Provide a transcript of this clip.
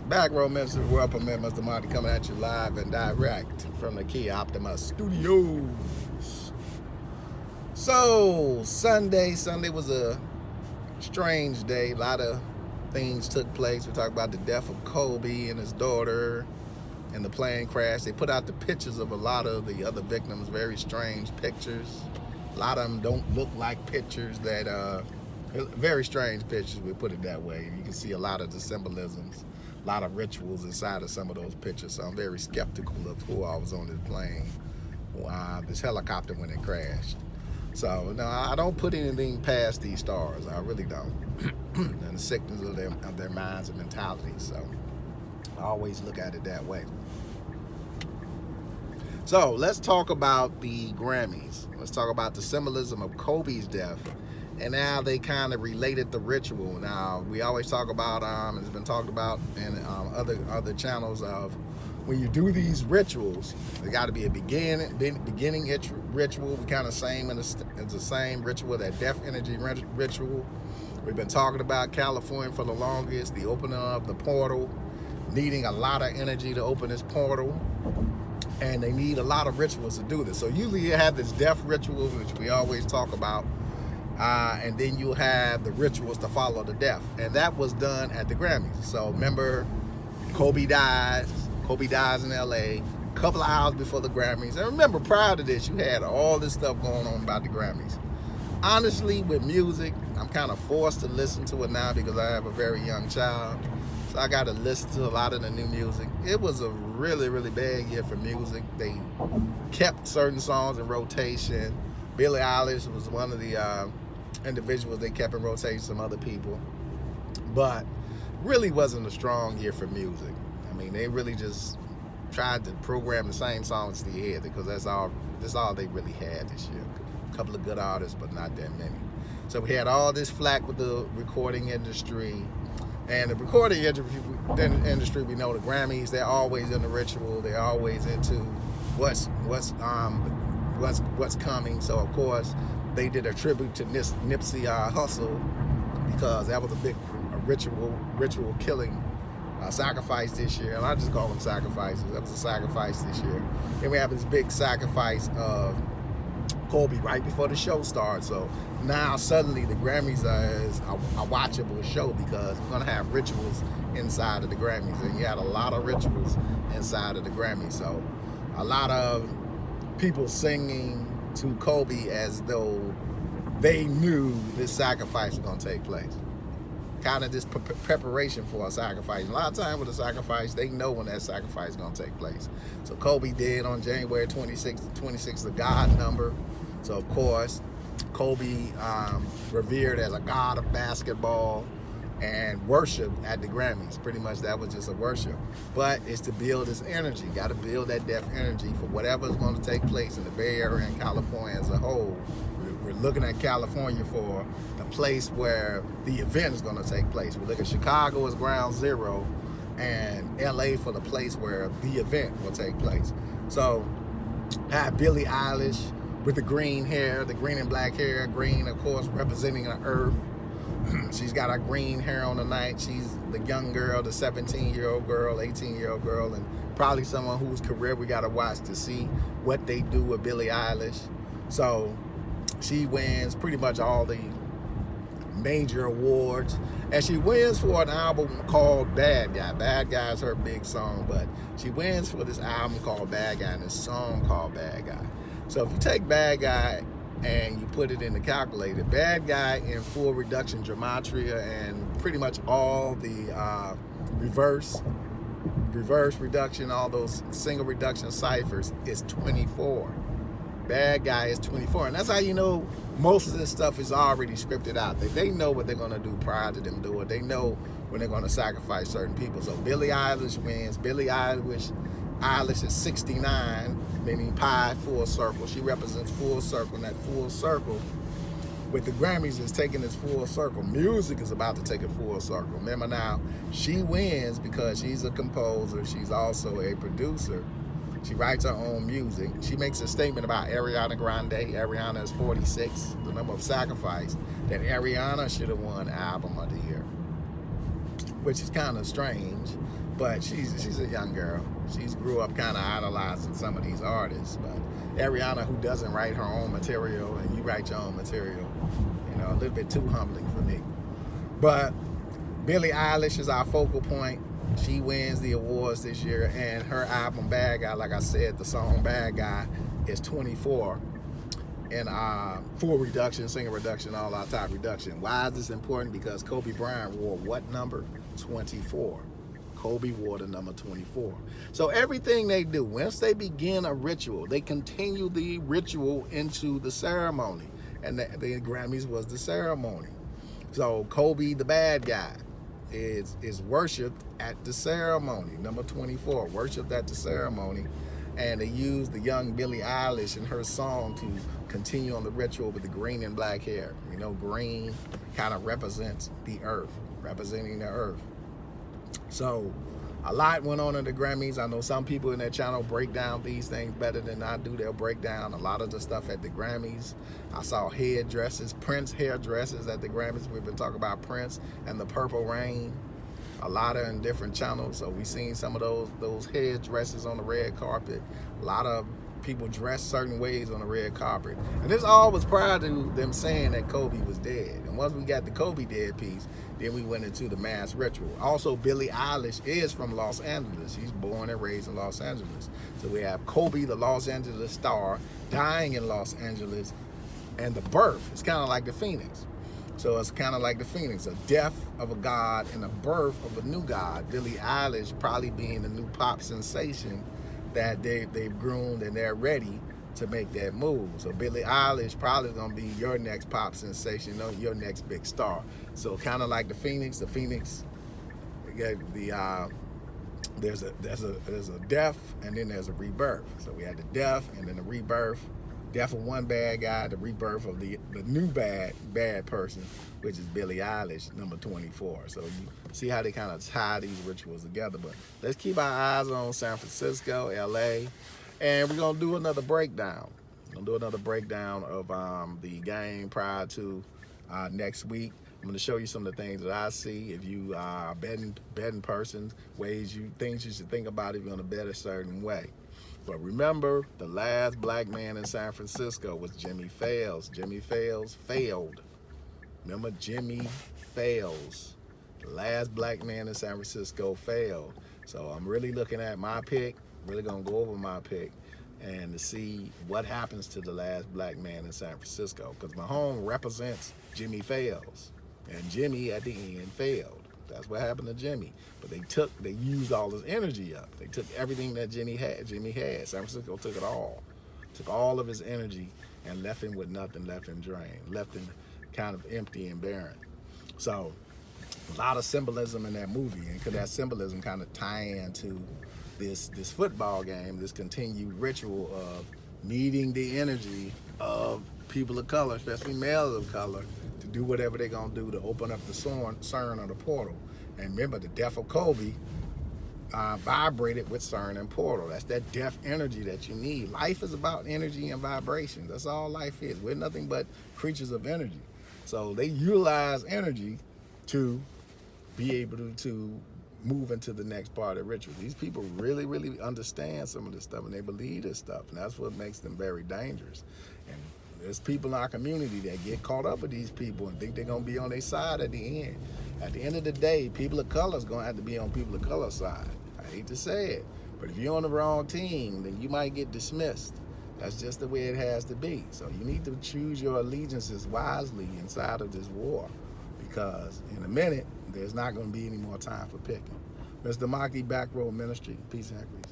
Back row members of the World Permit, Mr. Monty coming at you live and direct from the Key Optima Studios. So, Sunday was a strange day. A lot of things took place. We talked about the death of Kobe and his daughter and the plane crash. They put out the pictures of a lot of the other victims, very strange pictures. A lot of them don't look like pictures that, very strange pictures, we put it that way. You can see a lot of the symbolisms, a lot of rituals inside of some of those pictures. So I'm very skeptical of who all was on this plane, this helicopter when it crashed. So no, I don't put anything past these stars. I really don't. And the sickness of their minds and mentalities. So I always look at it that way. So let's talk about the Grammys. Let's talk about the symbolism of Kobe's death and how they kind of related the ritual. Now, we always talk about, it's been talked about in other channels of when you do these rituals, there got to be a beginning ritual. We kind of same it's the same ritual, that death energy ritual. We've been talking about California for the longest, the opening of the portal, needing a lot of energy to open this portal. And they need a lot of rituals to do this. So usually you have this death ritual, which we always talk about, and then you have the rituals to follow the death. And that was done at the Grammys. So remember, Kobe dies in LA, a couple of hours before the Grammys. And remember, prior to this, you had all this stuff going on about the Grammys. Honestly, with music, I'm kind of forced to listen to it now because I have a very young child. So I got to listen to a lot of the new music. It was a really, really bad year for music. They kept certain songs in rotation. Billie Eilish was one of the individuals they kept in rotation, some other people. But really wasn't a strong year for music. I mean, they really just tried to program the same songs they had because that's all they really had this year. A couple of good artists, but not that many. So we had all this flack with the recording industry. And the recording industry, we know the Grammys, they're always in the ritual. They're always into what's coming. So of course, they did a tribute to Nipsey Hussle because that was a big ritual killing sacrifice this year. And I just call them sacrifices. That was a sacrifice this year. And we have this big sacrifice of Kobe right before the show starts. So now suddenly the Grammys is a watchable show because we're gonna have rituals inside of the Grammys, and you had a lot of rituals inside of the Grammys. So a lot of people singing to Kobe as though they knew this sacrifice was gonna take place. Kind of this preparation for a sacrifice. A lot of time with a sacrifice, they know when that sacrifice is gonna take place. So Kobe did on January 26th, the God number. So of course, Kobe revered as a god of basketball and worshiped at the Grammys. Pretty much that was just a worship. But it's to build his energy. Got to build that death energy for whatever is going to take place in the Bay Area and California as a whole. We're looking at California for the place where the event is going to take place. We look at Chicago as ground zero and LA for the place where the event will take place. So I have Billie Eilish with the green hair, the green and black hair. Green, of course, representing the earth. She's got her green hair on tonight. She's the young girl, the 17-year-old girl, 18-year-old girl, and probably someone whose career we got to watch to see what they do with Billie Eilish. So she wins pretty much all the major awards, and she wins for an album called Bad Guy. Bad Guy is her big song, but she wins for this album called Bad Guy and this song called Bad Guy. So if you take Bad Guy and you put it in the calculator, Bad Guy in full reduction gematria and pretty much all the reverse reduction, all those single reduction ciphers is 24. Bad Guy is 24, and that's how you know most of this stuff is already scripted out. They know what they're going to do prior to them doing it. They know when they're going to sacrifice certain people. So Billie Eilish wins. Billie Eilish is 69, meaning pi, full circle. She represents full circle, and that full circle with the Grammys is taking this full circle. Music is about to take a full circle. Remember now, she wins because she's a composer. She's also a producer. She writes her own music. She makes a statement about Ariana Grande. Ariana is 46, the number of sacrifice, that Ariana should have won Album of the Year. which is kind of strange. But she's a young girl. She's grew up kind of idolizing some of these artists. But Ariana, who doesn't write her own material, and you write your own material, a little bit too humbling for me. But Billie Eilish is our focal point. She wins the awards this year, and her album Bad Guy, like I said, the song Bad Guy is 24 in full reduction, single reduction, all our top reduction. Why is this important? Because Kobe Bryant wore what number? 24. Kobe wore the number 24. So everything they do, once they begin a ritual, they continue the ritual into the ceremony. And the Grammys was the ceremony. So Kobe, the bad guy, is worshipped at the ceremony. Number 24, worshipped at the ceremony. And they used the young Billie Eilish in her song to continue on the ritual with the green and black hair. Green kind of represents the earth, representing the earth. So a lot went on in the Grammys. I know some people in their channel break down these things better than I do. They'll break down a lot of the stuff at the Grammys. I saw headdresses, Prince hairdresses at the Grammys. We've been talking about Prince and the Purple Rain. A lot of in different channels. So we've seen some of those headdresses on the red carpet. A lot of people dress certain ways on the red carpet. And this all was prior to them saying that Kobe was dead. And once we got the Kobe dead piece, then we went into the mass ritual. Also, Billie Eilish is from Los Angeles. She's born and raised in Los Angeles. So we have Kobe, the Los Angeles star, dying in Los Angeles, and the birth. It's kind of like the Phoenix. So it's kind of like the Phoenix, a death of a god and a birth of a new god. Billie Eilish probably being the new pop sensation that they've groomed and they're ready to make that move. So Billie Eilish probably gonna be your next pop sensation, your next big star. So kind of like the Phoenix. The Phoenix, there's a death and then there's a rebirth. So we had the death and then the rebirth. Death of one bad guy, the rebirth of the new bad person, which is Billie Eilish, number 24. So you see how they kind of tie these rituals together. But let's keep our eyes on San Francisco, LA, and we're gonna do another breakdown. We're gonna do another breakdown of the game prior to next week. I'm gonna show you some of the things that I see. If you are a betting person, things you should think about if you're gonna bet a certain way. But remember, the last black man in San Francisco was Jimmy Fails. Jimmy Fails failed. Remember, Jimmy Fails. The last black man in San Francisco failed. So I'm really looking at my pick, really gonna go over my pick and to see what happens to the last black man in San Francisco. Because Mahomes represents Jimmy Fails. And Jimmy at the end failed. That's what happened to Jimmy. But they used all his energy up. They took everything that Jimmy had. San Francisco took it all. Took all of his energy and left him with nothing, left him drained, left him kind of empty and barren. So a lot of symbolism in that movie, and could that symbolism kind of tie into this football game, this continued ritual of needing the energy of people of color, especially males of color, to do whatever they're gonna do to open up the CERN or the portal. And remember, the death of Kobe vibrated with CERN and portal. That's that death energy that you need. Life is about energy and vibration. That's all life is. We're nothing but creatures of energy. So they utilize energy to be able to move into the next part of the ritual. These people really, really understand some of this stuff, and they believe this stuff, and that's what makes them very dangerous. And there's people in our community that get caught up with these people and think they're gonna be on their side at the end. At the end of the day, people of color is gonna have to be on people of color side. I hate to say it, but if you're on the wrong team, then you might get dismissed. That's just the way it has to be. So you need to choose your allegiances wisely inside of this war, because in a minute, there's not gonna be any more time for picking. Mr. Maki, Back Row Ministry, peace and increase.